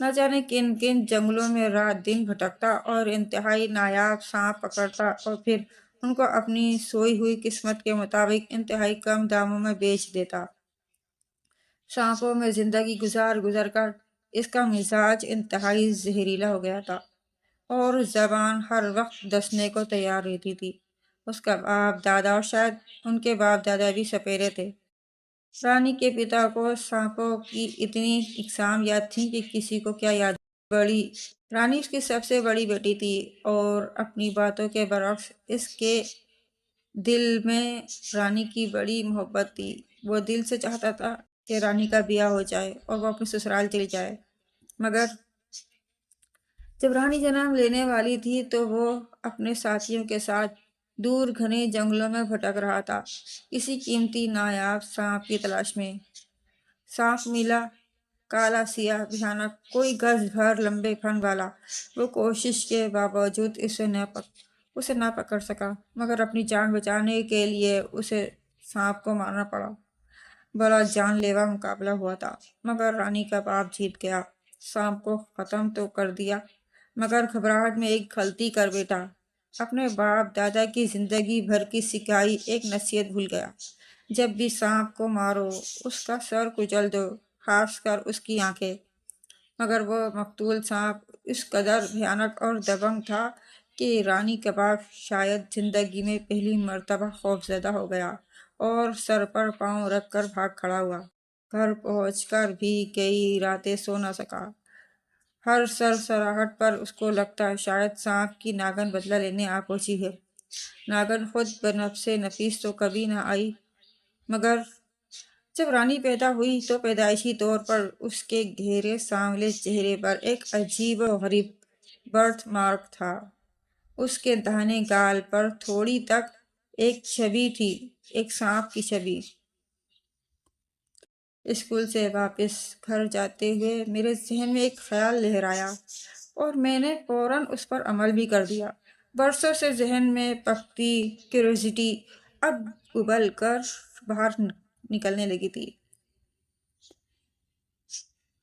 نہ جانے کن کن جنگلوں میں رات دن بھٹکتا اور انتہائی نایاب سانپ پکڑتا اور پھر ان کو اپنی سوئی ہوئی قسمت کے مطابق انتہائی کم داموں میں بیچ دیتا۔ سانپوں میں زندگی گزار گزر کر اس کا مزاج انتہائی زہریلا ہو گیا تھا اور زبان ہر وقت ڈسنے کو تیار رہتی تھی۔ اس کا باپ دادا اور شاید ان کے باپ دادا بھی سپیرے تھے۔ رانی کے پتا کو سانپوں کی اتنی اقسام یاد تھی کہ کسی کو کیا یاد بڑی رانی اس کی سب سے بڑی بیٹی تھی اور اپنی باتوں کے برعکس اس کے دل میں رانی کی بڑی محبت تھی۔ وہ دل سے چاہتا تھا کہ رانی کا بیاہ ہو جائے اور وہ اپنے سسرال چلی جائے، مگر جب رانی جنم لینے والی تھی تو وہ اپنے ساتھیوں کے ساتھ دور گھنے جنگلوں میں بھٹک رہا تھا کسی قیمتی نایاب سانپ کی تلاش میں۔ سانپ ملا، کالا سیاہ بھیانک، کوئی گز بھر لمبے پھن والا۔ وہ کوشش کے باوجود اسے نہ پکڑ سکا، مگر اپنی جان بچانے کے لیے اسے سانپ کو مارنا پڑا۔ بڑا جان لیوا مقابلہ ہوا تھا، مگر رانی کا باپ جیت گیا۔ سانپ کو ختم تو کر دیا، مگر گھبراہٹ میں ایک غلطی کر بیٹھا۔ اپنے باپ دادا کی زندگی بھر کی سکھائی ایک نصیحت بھول گیا۔ جب بھی سانپ کو مارو اس کا سر کچل دو، خاص کر اس کی آنکھیں۔ مگر وہ مقتول سانپ اس قدر بھیانک اور دبنگ تھا کہ رانی کا باپ شاید زندگی میں پہلی مرتبہ خوفزدہ ہو گیا اور سر پر پاؤں رکھ کر بھاگ کھڑا ہوا۔ گھر پہنچ کر بھی کئی راتیں سو نہ سکا۔ ہر سرسراہٹ پر اس کو لگتا شاید سانپ کی ناگن بدلہ لینے آ پہنچی ہے۔ ناگن خود بنفس نفیس تو کبھی نہ آئی، مگر جب رانی پیدا ہوئی تو پیدائشی طور پر اس کے گہرے سانولے چہرے پر ایک عجیب و غریب برتھ مارک تھا۔ اس کے داہنے گال پر تھوڑی تک ایک چھبی تھی، ایک سانپ کی چھبی۔ اسکول سے واپس گھر جاتے ہوئے میرے ذہن میں ایک خیال لہرایا اور میں نے فوراً اس پر عمل بھی کر دیا۔ برسوں سے ذہن میں پکتی کیوریوسٹی اب ابل کر باہر نکلنے لگی تھی۔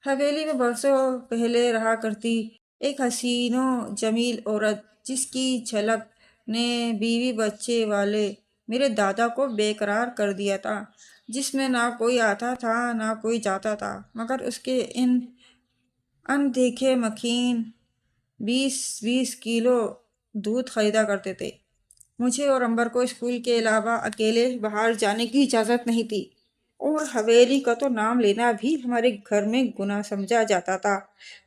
حویلی میں برسوں پہلے رہا کرتی ایک حسین و جمیل عورت جس کی جھلک نے بیوی بچے والے میرے دادا کو بے قرار کر دیا تھا، جس میں نہ کوئی آتا تھا نہ کوئی جاتا تھا، مگر اس کے ان دیکھے مکھین 20 کلو دودھ خریدا کرتے تھے۔ مجھے اور امبر کو اسکول کے علاوہ اکیلے باہر جانے کی اجازت نہیں تھی، اور حویلی کا تو نام لینا بھی ہمارے گھر میں گناہ سمجھا جاتا تھا۔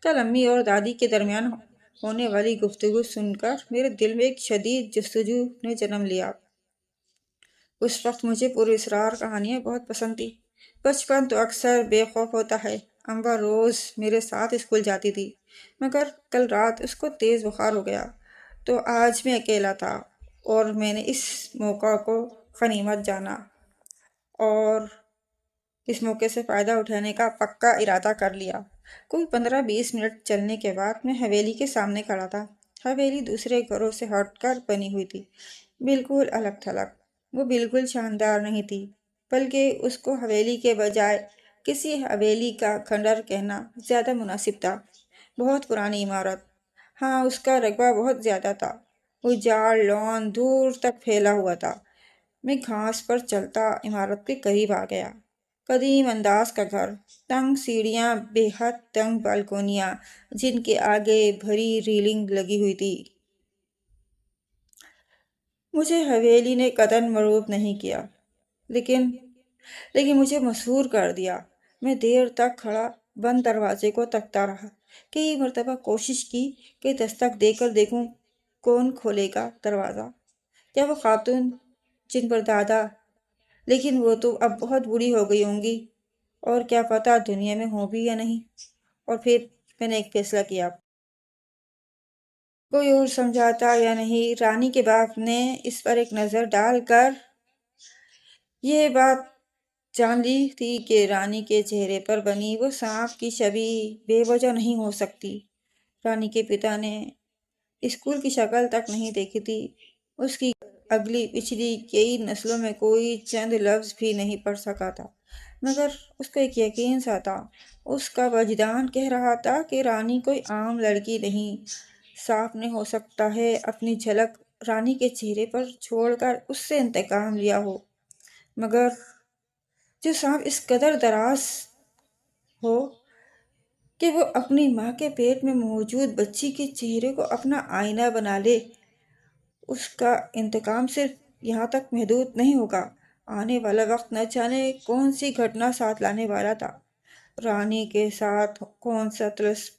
کل امی اور دادی کے درمیان ہونے والی گفتگو سن کر میرے دل میں ایک شدید جستجو نے جنم لیا۔ اس وقت مجھے پراسرار کہانیاں بہت پسند تھیں۔ بچپن تو اکثر بے خوف ہوتا ہے۔ امبر روز میرے ساتھ اسکول جاتی تھی، مگر کل رات اس کو تیز بخار ہو گیا تو آج میں اکیلا تھا، اور میں نے اس موقع کو غنیمت جانا اور اس موقع سے فائدہ اٹھانے کا پکا ارادہ کر لیا۔ کوئی 15-20 منٹ چلنے کے بعد میں حویلی کے سامنے کھڑا تھا۔ حویلی دوسرے گھروں سے ہٹ کر بنی ہوئی تھی، بالکل الگ تھلگ۔ وہ بالکل شاندار نہیں تھی، بلکہ اس کو حویلی کے بجائے کسی حویلی کا کھنڈر کہنا زیادہ مناسب تھا۔ بہت پرانی عمارت، ہاں اس کا رقبہ بہت زیادہ تھا۔ اجاڑ لان دور تک پھیلا ہوا تھا۔ میں گھاس پر چلتا عمارت کے قریب آ گیا۔ قدیم انداز کا گھر، تنگ سیڑھیاں، بے حد تنگ بالکونیاں جن کے آگے بھری ریلنگ لگی ہوئی تھی۔ مجھے حویلی نے قطعاً مرعوب نہیں کیا، لیکن مجھے مسحور کر دیا۔ میں دیر تک کھڑا بند دروازے کو تکتا رہا، کئی مرتبہ کوشش کی کہ دستک دے کر دیکھوں کون کھولے گا دروازہ، کیا وہ خاتون جن پر دادا، لیکن وہ تو اب بہت بوڑھی ہو گئی ہوں گی، اور کیا پتہ دنیا میں ہوں بھی یا نہیں۔ اور پھر میں نے ایک فیصلہ کیا۔ کوئی اور سمجھاتا یا نہیں، رانی کے باپ نے اس پر ایک نظر ڈال کر یہ بات جان لی تھی کہ رانی کے چہرے پر بنی وہ سانپ کی چھبی بے وجہ نہیں ہو سکتی۔ رانی کے پتا نے اسکول کی شکل تک نہیں دیکھی تھی، اس کی اگلی پچھلی کئی نسلوں میں کوئی چند لفظ بھی نہیں پڑھ سکا تھا، مگر اس کو ایک یقین سا تھا، اس کا وجدان کہہ رہا تھا کہ رانی کوئی عام لڑکی نہیں، صاف نہیں ہو سکتا ہے اپنی جھلک رانی کے چہرے پر چھوڑ کر اس سے انتقام لیا ہو، مگر جو سانپ اس قدر دراز ہو کہ وہ اپنی ماں کے پیٹ میں موجود بچی کے چہرے کو اپنا آئینہ بنا لے، اس کا انتقام صرف یہاں تک محدود نہیں ہوگا۔ آنے والا وقت نہ جانے کون سی گھٹنا ساتھ لانے والا تھا، رانی کے ساتھ کون سا طلسم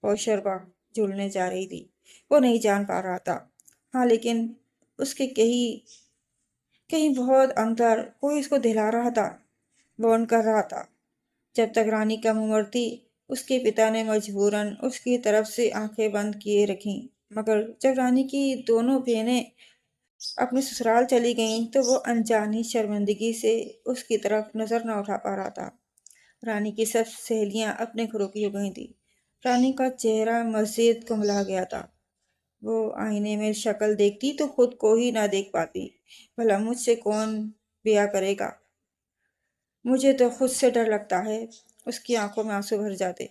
اور شربہ جڑنے جا رہی تھی، وہ نہیں جان پا رہا تھا۔ ہاں لیکن اس کے کہیں بہت اندر کوئی اس کو دہلا رہا تھا، وارن کر رہا تھا۔ جب تک رانی کم عمر تھی اس کے پتا نے مجبوراً اس کی طرف سے آنکھیں بند کیے رکھیں، مگر جب رانی کی دونوں بہنیں اپنے سسرال چلی گئیں تو وہ انجانی شرمندگی سے اس کی طرف نظر نہ اٹھا پا رہا تھا۔ رانی کی سب سہیلیاں اپنے گھروں کی ہو گئی تھیں، رانی کا چہرہ مزید کملا گیا تھا، وہ آئینے میں شکل دیکھتی تو خود کو ہی نہ دیکھ پاتی۔ بھلا مجھ سے کون بیاہ کرے گا، مجھے تو خود سے ڈر لگتا ہے۔ اس کی آنکھوں میں آنسو بھر جاتے۔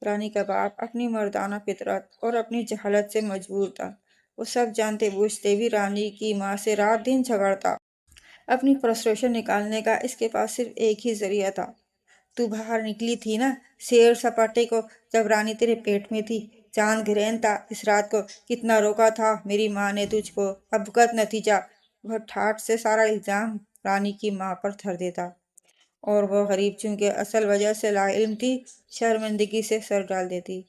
رانی کا باپ اپنی مردانہ فطرت اور اپنی جہالت سے مجبور تھا، وہ سب جانتے بوجھتے بھی رانی کی ماں سے رات دن جھگڑتا۔ اپنی فرسٹریشن نکالنے کا اس کے پاس صرف ایک ہی ذریعہ تھا۔ تو باہر نکلی تھی نا سیر سپاٹے کو جب رانی تیرے پیٹ میں تھی، چاند گرہن تھا اس رات کو، کتنا روکا تھا میری ماں نے تجھ کو، اب بھگت نتیجہ۔ وہ ٹھاٹھ سے سارا الزام رانی کی ماں پر دھر دیتا، اور وہ غریب چونکہ اصل وجہ سے لا علم تھی شرمندگی سے سر ڈال دیتی۔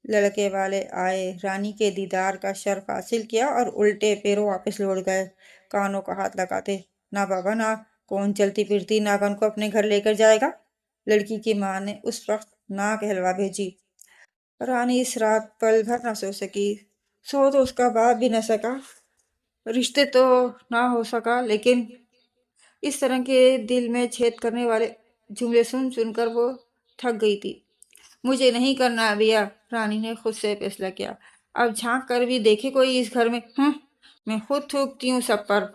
لڑکے والے آئے، رانی کے دیدار کا شرف حاصل کیا اور الٹے پیروں واپس لوٹ گئے، کانوں کا ہاتھ لگاتے۔ نہ بابا نہ، کون چلتی پھرتی ناگن کو اپنے گھر لے کر جائے گا؟ لڑکی کی ماں نے اس وقت نہ کہلوا بھیجی۔ رانی اس رات پل بھر نہ سو سکی، سو تو اس کا باپ بھی نہ سکا، رشتے تو نہ ہو سکا، لیکن اس طرح کے دل میں چھید کرنے والے جملے سن سن کر وہ تھک گئی تھی۔ مجھے نہیں کرنا بیاہ، رانی نے خود سے فیصلہ کیا۔ اب جھانک کر بھی دیکھے کوئی اس گھر میں، میں خود تھوکتی ہوں سب پر،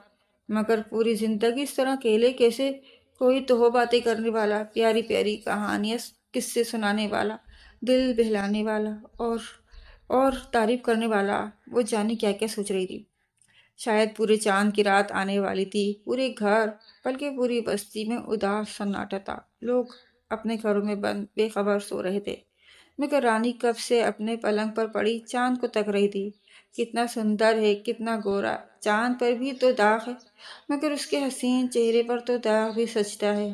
مگر پوری زندگی اس طرح اکیلے کیسے؟ کوئی تو ہو باتیں کرنے والا، پیاری پیاری کہانیاں قصے سنانے والا، دل بہلانے والا اور تعریف کرنے والا۔ وہ جانے کیا کیا سوچ رہی تھی۔ شاید پورے چاند کی رات آنے والی تھی، پورے گھر بلکہ پوری بستی میں اداس سناٹا تھا، لوگ اپنے گھروں میں بند بے خبر سو رہے تھے، مگر رانی کب سے اپنے پلنگ پر پڑی چاند کو تک رہی تھی۔ کتنا سندر ہے، کتنا گورا، چاند پر بھی تو داغ ہے، مگر اس کے حسین چہرے پر تو داغ بھی سجتا ہے،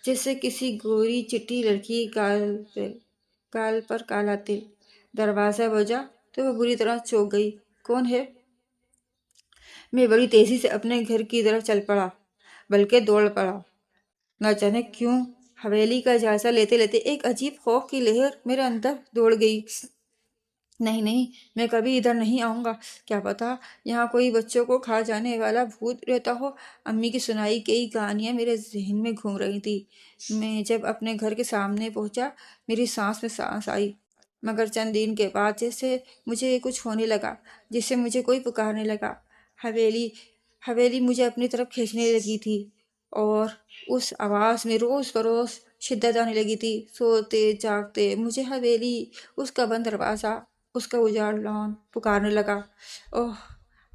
جیسے کسی گوری چٹی لڑکی گال پر کالا تل۔ دروازہ بجا تو وہ بری طرح چونک گئی۔ کون ہے؟ میں بڑی تیزی سے اپنے گھر کی طرف چل پڑا، بلکہ دوڑ پڑا، نہ جانے کیوں حویلی کا جائزہ لیتے لیتے ایک عجیب خوف کی لہر میرے اندر دوڑ گئی۔ نہیں نہیں، میں کبھی ادھر نہیں آؤں گا، کیا پتا یہاں کوئی بچوں کو کھا جانے والا بھوت رہتا ہو۔ امی کی سنائی کئی کہانیاں میرے ذہن میں گھوم رہی تھی۔ میں جب اپنے گھر کے سامنے پہنچا میری سانس میں سانس آئی، مگر چند دن کے بعد جیسے مجھے کچھ ہونے لگا، جیسے مجھے کوئی پکارنے لگا۔ حویلی مجھے اپنی طرف کھینچنے لگی تھی، اور اس آواز میں روز بروز شدت آنے لگی تھی۔ سوتے جاگتے مجھے حویلی، اس کا بند دروازہ، اس کا اجاڑ لان پکارنے لگا۔ اوہ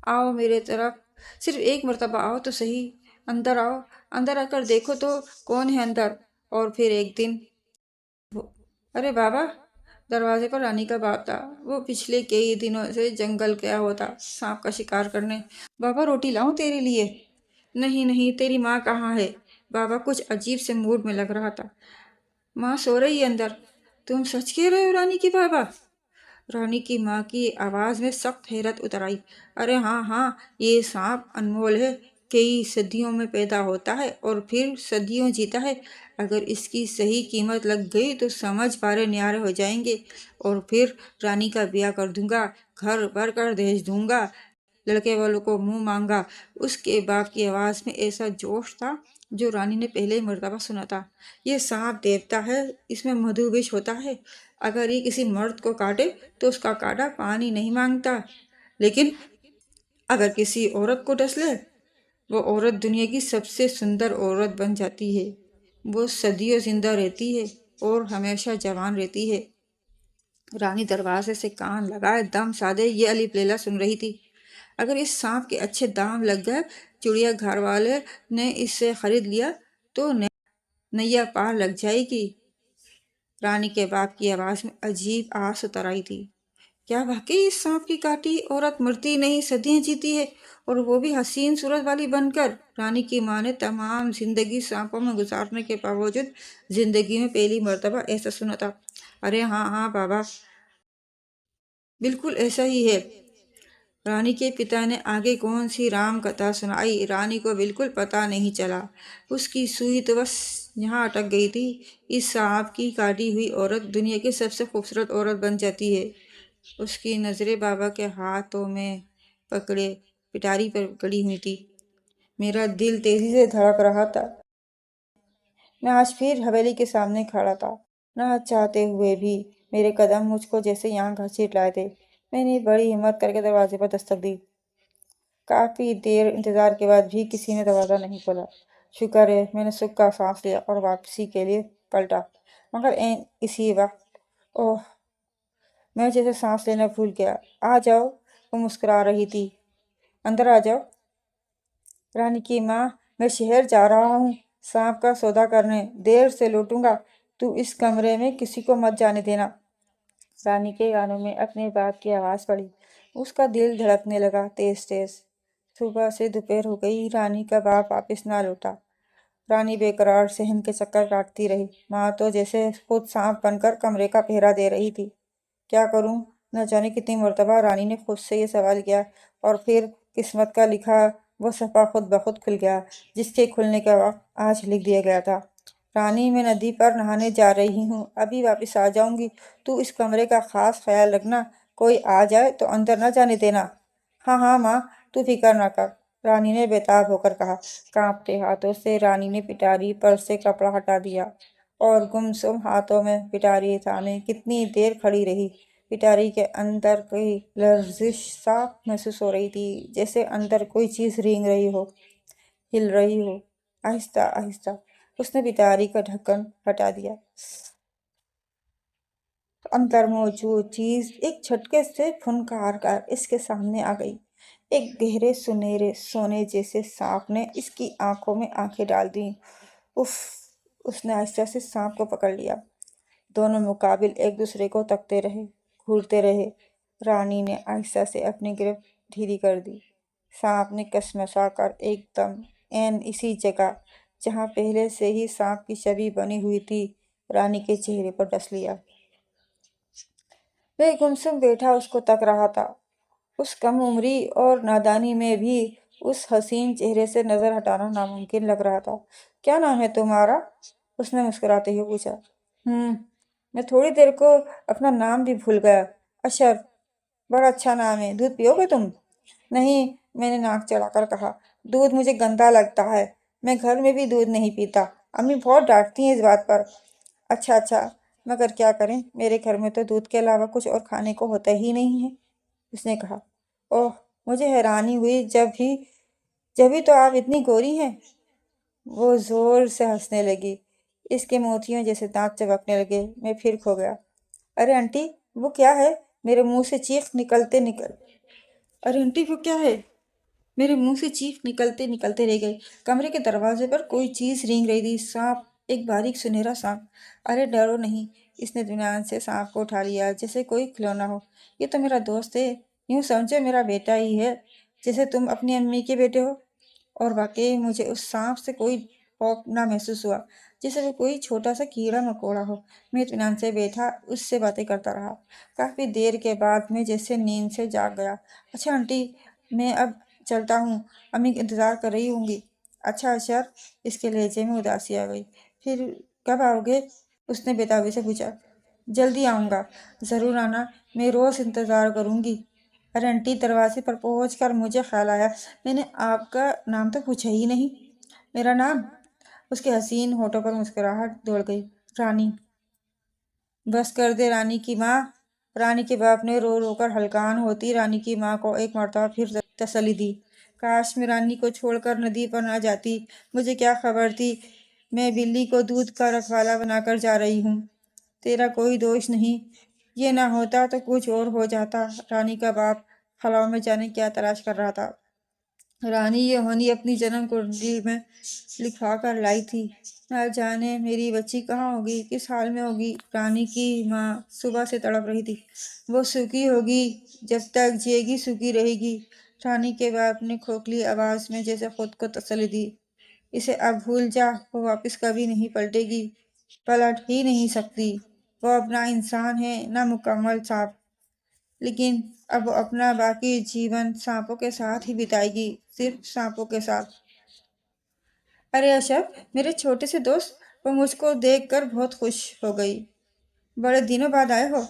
آؤ میرے طرف، صرف ایک مرتبہ آؤ تو صحیح، اندر آؤ، اندر آ کر دیکھو تو کون ہے اندر۔ اور پھر ایک دن ارے بابا، دروازے پر رانی کا باپ تھا، وہ پچھلے کئی دنوں سے جنگل گیا ہوتا سانپ کا شکار کرنے۔ بابا روٹی لاؤں تیرے لیے؟ نہیں نہیں، تیری ماں کہاں ہے؟ بابا کچھ عجیب سے موڈ میں لگ رہا تھا۔ ماں سو رہی ہے اندر۔ تم سچ کہہ رہے ہو رانی کی بابا؟ رانی کی ماں کی آواز میں سخت حیرت اتر آئی۔ ارے ہاں ہاں، یہ سانپ انمول ہے، کئی صدیوں میں پیدا ہوتا ہے اور پھر صدیوں جیتا ہے۔ اگر اس کی صحیح قیمت لگ گئی تو سمجھ پارے نیارے ہو جائیں گے، اور پھر رانی کا بیاہ کر دوں گا، گھر بھر کر دہیج دوں گا۔ لڑکے والوں کو منہ مانگا۔ اس کے باپ کی آواز میں ایسا جوش تھا جو رانی نے پہلے مرتبہ سنا تھا۔ یہ سانپ دیوتا ہے، اس میں مدھو وش ہوتا ہے، اگر یہ کسی مرد کو کاٹے تو اس کا کانٹا پانی نہیں مانگتا، لیکن اگر کسی عورت کو ڈس لے وہ عورت دنیا کی سب سے سندر عورت بن جاتی ہے۔ وہ صدیوں زندہ رہتی ہے اور ہمیشہ جوان رہتی ہے۔ رانی دروازے سے کان لگائے دم سادے یہ الف لیلا سن رہی تھی۔ اگر اس سانپ کے اچھے دام لگ گئے، چڑیا گھر والے نے اس سے خرید لیا تو نیا پار لگ جائے گی۔ رانی کے باپ کی آواز میں عجیب آس اتر آئی تھی۔ کیا واقعی اس سانپ کی کاٹی عورت مرتی نہیں، صدیاں جیتی ہے، اور وہ بھی حسین صورت والی بن کر؟ رانی کی ماں نے تمام زندگی سانپوں میں گزارنے کے باوجود زندگی میں پہلی مرتبہ ایسا سنا تھا۔ ارے ہاں بابا، بالکل ایسا ہی ہے۔ رانی کے پتا نے آگے کون سی رام کتھا سنائی، رانی کو بالکل پتہ نہیں چلا۔ اس کی سوئی تو بس یہاں اٹک گئی تھی۔ اس سانپ کی کاٹی ہوئی عورت دنیا کی سب سے خوبصورت عورت بن جاتی ہے۔ اس کی نظریں بابا کے ہاتھوں میں پکڑے پٹاری پر گڑی ہوئی تھی۔ میرا دل تیزی سے دھڑک رہا تھا۔ میں آج پھر حویلی کے سامنے کھڑا تھا، نہ چاہتے ہوئے بھی میرے قدم مجھ کو جیسے یہاں گھسیٹ لائے تھے۔ میں نے بڑی ہمت کر کے دروازے پر دستک دی۔ کافی دیر انتظار کے بعد بھی کسی نے دروازہ نہیں کھولا۔ شکر ہے، میں نے سکھ کا سانس لیا اور واپسی کے لیے پلٹا، مگر اسی وقت اوہ، میں جیسے سانس لینا بھول گیا۔ آ جاؤ، وہ مسکرا رہی تھی۔ اندر آ جاؤ۔ رانی کی ماں، میں شہر جا رہا ہوں سانپ کا سودا کرنے، دیر سے لوٹوں گا، تو اس کمرے میں کسی کو مت جانے دینا۔ رانی کے کانوں میں اپنے باپ کی آواز پڑی۔ اس کا دل دھڑکنے لگا تیز تیز۔ صبح سے دوپہر ہو گئی، رانی کا باپ واپس نہ لوٹا۔ رانی بے قرار صحن کے چکر کاٹتی رہی۔ ماں تو جیسے خود سانپ بن کر کمرے کا پہرا دے رہی تھی۔ کیا کروں؟ نہ جانے کتنی مرتبہ رانی نے خود سے یہ سوال کیا، اور پھر قسمت کا لکھا وہ صفحہ خود بخود کھل گیا، جس کے کھلنے کا وقت آج لکھ دیا گیا تھا۔ رانی، میں ندی پر نہانے جا رہی ہوں، ابھی واپس آ جاؤں گی، تو اس کمرے کا خاص خیال رکھنا، کوئی آ جائے تو اندر نہ جانے دینا۔ ہاں ماں، تو فکر نہ کر، رانی نے بےتاب ہو کر کہا۔ کانپتے ہاتھوں سے رانی نے پٹاری پر سے کپڑا ہٹا دیا اور گمسم ہاتھوں میں پٹاری تھامے کتنی دیر کھڑی رہی۔ پٹاری کے اندر کوئی لرزش سا محسوس ہو رہی تھی، جیسے اندر کوئی چیز رینگ رہی ہو، ہل رہی ہو۔ آہستہ آہستہ اس نے پٹاری کا ڈھکن ہٹا دیا۔ اندر موجود چیز ایک جھٹکے سے پھنکار کر اس کے سامنے آ گئی۔ ایک گہرے سنہرے سونے جیسے سانپ نے اس کی آنکھوں میں آنکھیں ڈال دیں۔ اف! اس نے آہستہ سے سانپ کو پکڑ لیا۔ دونوں مقابل ایک دوسرے کو تکتے رہے، گھورتے رہے۔ رانی نے آہستہ سے اپنی گرفت ڈھیلی کر دی۔ سانپ نے کسمسا کر ایک دم عین اسی جگہ جہاں پہلے سے ہی سانپ کی شبیہ بنی ہوئی تھی، رانی کے چہرے پر ڈس لیا۔ وہ گمسم بیٹھا اس کو تک رہا تھا۔ اس کم عمری اور نادانی میں بھی اس حسین چہرے سے نظر ہٹانا ناممکن لگ رہا تھا۔ کیا نام ہے تمہارا؟ اس نے مسکراتے ہوئے پوچھا۔ میں تھوڑی دیر کو اپنا نام بھی بھول گیا۔ اشرف، بڑا اچھا نام ہے، دودھ پیو گے تم؟ نہیں، میں نے ناک چڑھا کر کہا، دودھ مجھے گندا لگتا ہے، میں گھر میں بھی دودھ نہیں پیتا، امی بہت ڈانٹتی ہیں اس بات پر۔ اچھا، مگر کیا کریں، میرے گھر میں تو دودھ کے علاوہ کچھ اور کھانے کو ہوتا ہی نہیں ہے، اس نے کہا۔ اوہ، مجھے حیرانی ہوئی، جبھی تو آپ اتنی گوری ہیں۔ وہ زور سے ہنسنے لگی، اس کے موتیوں جیسے دانت چبکنے لگے۔ میں پھر کھو گیا۔ ارے آنٹی، وہ کیا ہے؟ میرے منہ سے چیخ نکلتے رہ گئی۔ کمرے کے دروازے پر کوئی چیز رینگ رہی تھی۔ سانپ، ایک باریک سنہرا سانپ۔ ارے ڈرو نہیں، اس نے اطمینان سے سانپ کو اٹھا لیا جیسے کوئی کھلونا ہو۔ یہ تو میرا دوست ہے، یوں سمجھو میرا بیٹا ہی ہے، جیسے تم اپنی امی کے بیٹے ہو۔ اور واقعی مجھے اس سانپ سے کوئی خوف نہ محسوس ہوا، جیسے وہ کوئی چھوٹا سا کیڑا مکوڑا ہو۔ میں اطمینان سے بیٹھا اس سے باتیں کرتا رہا۔ کافی دیر کے بعد میں جیسے نیند سے جاگ گیا۔ اچھا آنٹی، میں اب چلتا ہوں، امی انتظار کر رہی ہوں گی۔ اچھا اشرف، اس کے لہجے میں اداسی آ گئی۔ پھر کب آؤ گے؟ اس نے بےتابی سے پوچھا۔ جلدی آؤں گا، ضرور آنا، میں روز انتظار کروں گی۔ ارے آنٹی، دروازے پر پہنچ کر مجھے خیال آیا میں نے آپ کا نام تو پوچھا ہی نہیں۔ میرا نام؟ اس کے حسین ہونٹوں پر مسکراہٹ دوڑ گئی۔ رانی۔ بس کر دے رانی کی ماں، رانی کے باپ نے رو رو کر ہلکان ہوتی رانی کی ماں کو ایک مرتبہ پھر تسلی دی۔ کاش میں رانی کو چھوڑ کر ندی پر نہ جاتی، مجھے کیا خبر تھی میں بلی کو دودھ کا رکھوالا بنا کر جا رہی ہوں، تیرا کوئی دوش نہیں، یہ نہ ہوتا تو کچھ اور ہو جاتا۔ رانی کا باپ خلاؤں میں جانے کیا تلاش کر رہا تھا۔ رانی یہ ہونی اپنی جنم کنڈلی میں لکھوا کر لائی تھی، نہ جانے میری بچی کہاں ہوگی، کس حال میں ہوگی۔ رانی کی ماں صبح سے تڑپ رہی تھی، وہ سوکھی ہوگی، جب تک جیے گی سوکھی رہے گی۔ رانی کے باپ نے کھوکھلی آواز میں جیسے خود کو تسلی دی، اسے اب بھول جا، وہ واپس کبھی نہیں پلٹے گی، پلٹ ہی نہیں سکتی۔ وہ اب نہ انسان ہے نہ مکمل سانپ، لیکن اب وہ اپنا باقی جیون سانپوں کے ساتھ ہی بتائے گی، صرف سانپوں کے ساتھ۔ ارے اشرف، میرے چھوٹے سے دوست، وہ مجھ کو دیکھ کر بہت خوش ہو گئی۔ بڑے دنوں بعد آئے ہو؟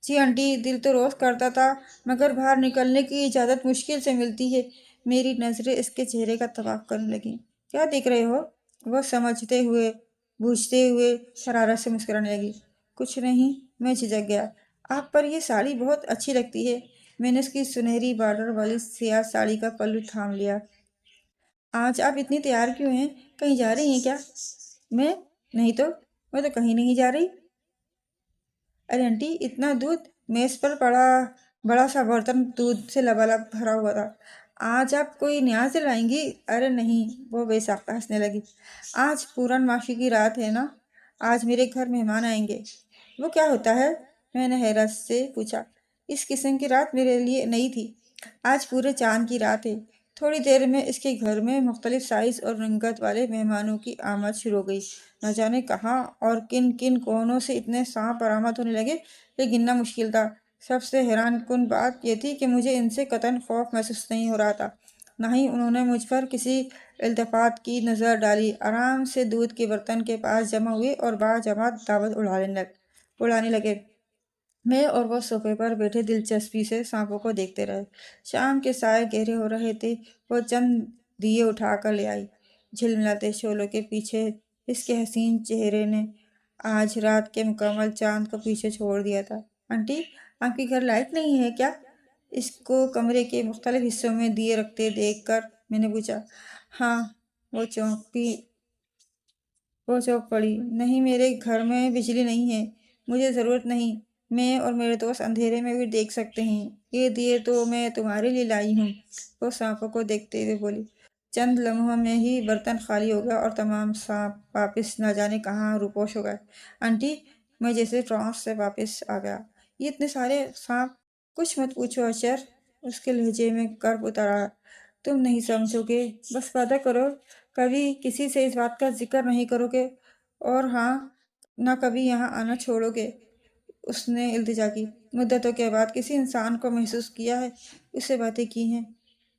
جی آنٹی، دل تو روز کرتا تھا، مگر باہر نکلنے کی اجازت مشکل سے ملتی ہے۔ میری نظریں اس کے چہرے کا طواف کرنے لگیں۔ کیا دیکھ رہے ہو؟ وہ سمجھتے ہوئے بوجھتے ہوئے شرارت سے مسکرانے لگی۔ کچھ نہیں، میں جھجک گیا۔ آپ پر یہ ساڑی بہت اچھی لگتی ہے۔ میں نے اس کی سنہری بارڈر والی سیاہ ساڑی کا پلو تھام لیا۔ آج آپ اتنی تیار کیوں ہیں؟ کہیں جا رہی ہیں کیا؟ میں نہیں تو، میں تو کہیں نہیں جا رہی۔ ارے آنٹی، اتنا دودھ! میز پر پڑا بڑا سا برتن دودھ سے لبالب بھرا ہوا تھا۔ آج آپ کوئی نیاز دلائیں گی؟ ارے نہیں، وہ بے ساختہ ہنسنے لگی۔ آج پورن ماشی کی رات ہے نا، آج میرے گھر مہمان آئیں گے۔ وہ کیا ہوتا ہے؟ میں نے حیرت سے پوچھا۔ اس قسم کی رات میرے لیے نئی تھی۔ آج پورے چاند کی رات ہے۔ تھوڑی دیر میں اس کے گھر میں مختلف سائز اور رنگت والے مہمانوں کی آمد شروع ہو گئی۔ نہ جانے کہاں اور کن کن کونوں سے اتنے سانپ برآمد ہونے لگے، یہ گننا مشکل تھا۔ سب سے حیران کن بات یہ تھی کہ مجھے ان سے قطعاً خوف محسوس نہیں ہو رہا تھا، نہ ہی انہوں نے مجھ پر کسی التفات کی نظر ڈالی۔ آرام سے دودھ کے برتن کے پاس جمع ہوئے اور باجماعت دعوت اڑانے لگے۔ میں اور وہ صوفے پر بیٹھے دلچسپی سے سانپوں کو دیکھتے رہے۔ شام کے سائے گہرے ہو رہے تھے۔ وہ چند دیے اٹھا کر لے آئی۔ جھلملاتے شعلوں کے پیچھے اس کے حسین چہرے نے آج رات کے مکمل چاند کو پیچھے چھوڑ دیا تھا۔ آنٹی، آپ کے گھر لائٹ نہیں ہے کیا؟ اس کو کمرے کے مختلف حصوں میں دیے رکھتے دیکھ کر میں نے پوچھا۔ ہاں، وہ چونک پڑی۔ نہیں، میرے گھر میں بجلی نہیں ہے، مجھے ضرورت نہیں، میں اور میرے دوست اندھیرے میں بھی دیکھ سکتے ہیں۔ یہ دیے تو میں تمہارے لیے لائی ہوں، وہ سانپوں کو دیکھتے ہوئے بولی۔ چند لمحوں میں ہی برتن خالی ہو گیا اور تمام سانپ واپس نہ جانے کہاں روپوش ہو گئے۔ آنٹی، میں جیسے ٹرانس سے واپس آ گیا۔ یہ اتنے سارے سانپ! کچھ مت پوچھو اشر، اس کے لہجے میں کرب اترا۔ تم نہیں سمجھو گے، بس وعدہ کرو کبھی کسی سے اس بات کا ذکر نہیں کرو گے، اور ہاں، نہ کبھی یہاں آنا چھوڑو گے۔ اس نے التجا کی۔ مدتوں کے بعد کسی انسان کو محسوس کیا ہے، اس سے باتیں کی ہیں،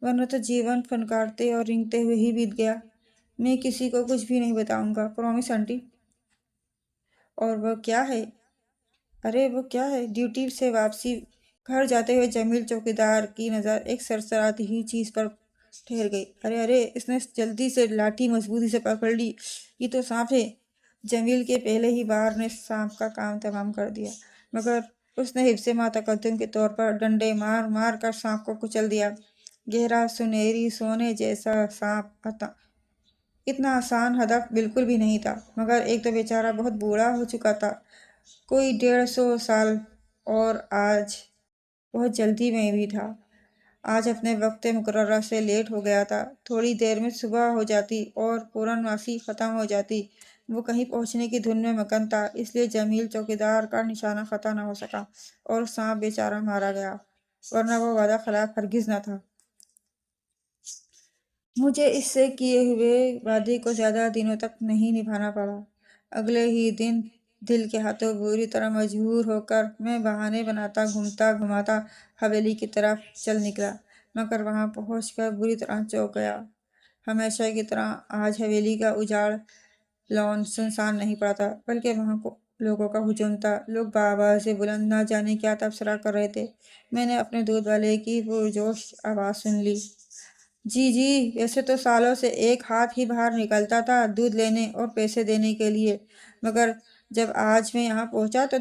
ورنہ تو جیون فنکارتے اور رنگتے ہوئے ہی بیت گیا۔ میں کسی کو کچھ بھی نہیں بتاؤں گا، پرومس آنٹی۔ اور وہ کیا ہے؟ ارے وہ کیا ہے؟ ڈیوٹی سے واپسی گھر جاتے ہوئے جمیل چوکیدار کی نظر ایک سرسراتی ہوئی چیز پر ٹھہر گئی۔ ارے ارے، اس نے جلدی سے لاٹھی مضبوطی سے پکڑ لی۔ یہ تو سانپ ہے۔ جمیل کے پہلے ہی بار نے سانپ کا کام تمام کر دیا، مگر اس نے حفظ ما تقدم کے طور پر ڈنڈے مار مار کر سانپ کو کچل دیا۔ گہرا سنہری سونے جیسا سانپ اتنا آسان ہدف بالکل بھی نہیں تھا، مگر ایک تو بیچارہ بہت بوڑھا ہو چکا تھا، کوئی 150 سال، اور آج بہت جلدی میں بھی تھا۔ آج اپنے وقت مقررہ سے لیٹ ہو گیا تھا۔ تھوڑی دیر میں صبح ہو جاتی اور پورن ماسی ختم ہو جاتی۔ وہ کہیں پہنچنے کی دھن میں مگن تھا، اس لیے جمیل چوکیدار کا نشانہ فتح نہ ہو سکا اور سانپ بیچارہ مارا گیا، ورنہ وہ وعدہ خلاف ہرگز نہ تھا۔ مجھے اس سے کیے ہوئے وعدے کو زیادہ دنوں تک نہیں نبھانا پڑا۔ اگلے ہی دن دل کے ہاتھوں بری طرح مجبور ہو کر میں بہانے بناتا گھومتا گھماتا حویلی کی طرف چل نکلا، مگر وہاں پہنچ کر بری طرح چونک گیا۔ ہمیشہ کی طرح آج حویلی کا اجاڑ لان سنسان نہیں پڑا تھا، بلکہ وہاں لوگوں کا ہجوم تھا۔ لوگ بآواز بلند نہ جانے کیا تبصرہ کر رہے تھے۔ میں نے اپنے دودھ والے کی پرجوش آواز سن لی۔ جی جی، ویسے تو سالوں سے ایک ہاتھ ہی باہر نکلتا تھا دودھ لینے اور پیسے دینے کے لیے، مگر جب آج میں یہاں پہنچا تو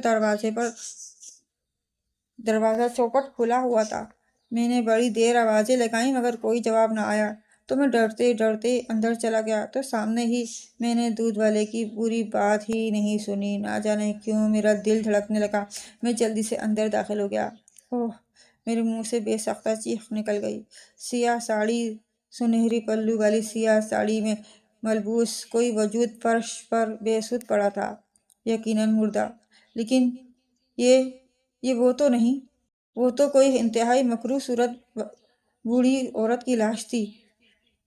دروازہ چوپٹ کھلا ہوا تھا۔ میں نے بڑی دیر آوازیں لگائیں مگر کوئی جواب نہ آیا۔ تو میں ڈرتے ڈرتے اندر چلا گیا تو سامنے ہی میں نے دودھ والے کی پوری بات ہی نہیں سنی۔ نہ جانے کیوں میرا دل دھڑکنے لگا۔ میں جلدی سے اندر داخل ہو گیا۔ اوہ! میرے منہ سے بے ساختہ چیخ نکل گئی۔ سیاہ ساڑی، سنہری پلو والی سیاہ ساڑی میں ملبوس کوئی وجود فرش پر بے سود پڑا تھا، یقیناً مردہ۔ لیکن یہ وہ تو نہیں، وہ تو کوئی انتہائی مکروہ صورت بوڑھی عورت کی لاش تھی۔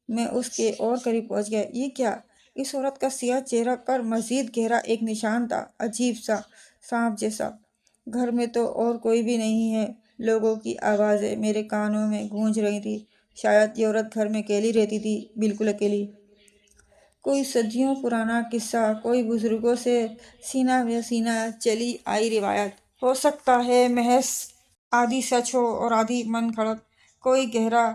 میں اس کے اور قریب پہنچ گیا۔ یہ کیا؟ اس عورت کا سیاہ چہرہ پر مزید گہرا ایک نشان تھا، عجیب سا، سانپ جیسا۔ گھر میں تو اور کوئی بھی نہیں ہے۔ لوگوں کی آوازیں میرے کانوں میں گونج رہی تھی۔ شاید یہ عورت گھر میں اکیلی رہتی تھی، بالکل اکیلی۔ کوئی صدیوں پرانا قصہ، کوئی بزرگوں سے سینہ بہ سینہ چلی آئی روایت۔ ہو سکتا ہے محض آدھی سچ ہو اور آدھی من گھڑت۔ کوئی گہرا،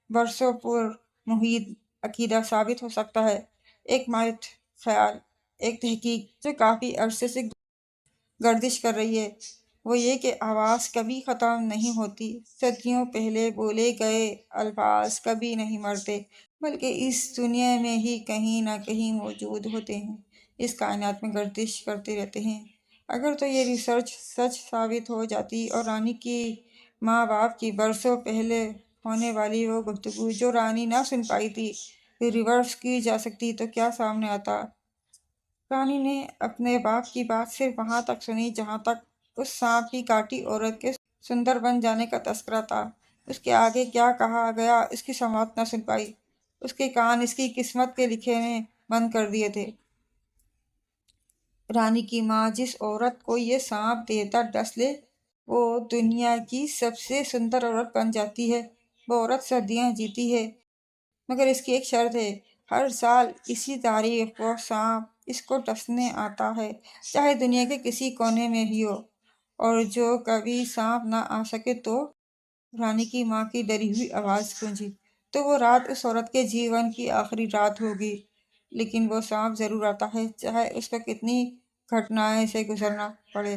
برسوں پر محیط عقیدہ ثابت ہو سکتا ہے۔ ایک مائٹ خیال، ایک تحقیق جو کافی عرصے سے گردش کر رہی ہے، وہ یہ کہ آواز کبھی ختم نہیں ہوتی۔ صدیوں پہلے بولے گئے الفاظ کبھی نہیں مرتے، بلکہ اس دنیا میں ہی کہیں نہ کہیں موجود ہوتے ہیں، اس کائنات میں گردش کرتے رہتے ہیں۔ اگر تو یہ ریسرچ سچ ثابت ہو جاتی اور رانی کی ماں باپ کی برسوں پہلے ہونے والی وہ گفتگو جو رانی نہ سن پائی تھی ریورس کی جا سکتی تو کیا سامنے آتا؟ رانی نے اپنے باپ کی بات صرف وہاں تک سنی جہاں تک اس سانپ کی کاٹی عورت کے سندر بن جانے کا تذکرہ تھا۔ اس کے آگے کیا کہا گیا اس کی سماعت نہ سن پائی۔ اس کے کان اس کی قسمت کے لکھے نے بند کر دیے تھے۔ رانی کی ماں جس عورت کو یہ سانپ دیوتا ڈس لے وہ دنیا کی سب سے سندر عورت بن جاتی ہے۔ وہ عورت صدیاں جیتی ہے، مگر اس کی ایک شرط ہے، ہر سال اسی تاریخ وہ سانپ اس کو ڈسنے آتا ہے، چاہے دنیا کے کسی کونے میں ہی ہو۔ اور جو کبھی سانپ نہ آ سکے تو؟ رانی کی ماں کی ڈری ہوئی آواز گونجی۔ تو وہ رات اس عورت کے جیون کی آخری رات ہوگی، لیکن وہ سانپ ضرور آتا ہے، چاہے اس کو کتنی گھٹنائیں سے گزرنا پڑے۔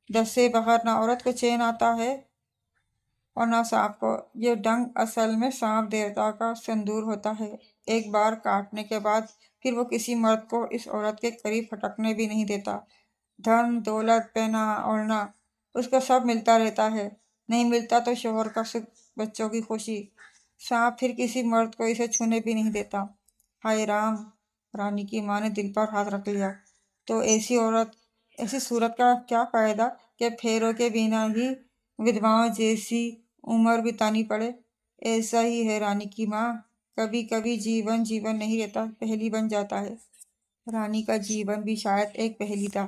ڈسے بغیر نہ عورت کو چین آتا ہے اور نہ سانپ کو۔ یہ ڈنگ اصل میں سانپ دیوتا کا سندور ہوتا ہے۔ ایک بار کاٹنے کے بعد پھر وہ کسی مرد کو اس عورت کے قریب پھٹکنے بھی نہیں دیتا۔ دھن دولت، پہنا اوڑھنا، اس کو سب ملتا رہتا ہے، نہیں ملتا تو شوہر کا سکھ، بچوں کی خوشی۔ سانپ پھر کسی مرد کو اسے چھونے بھی نہیں دیتا۔ ہائے رام! رانی کی ماں نے دل پر ہاتھ رکھ لیا۔ تو ایسی صورت کا کیا فائدہ کہ پھیروں کے بنا ہی ودواؤں جیسی عمر بتانی پڑے؟ ایسا ہی ہے رانی کی ماں، کبھی کبھی جیون نہیں رہتا، پہیلی بن جاتا ہے۔ رانی کا جیون بھی شاید ایک پہیلی تھا۔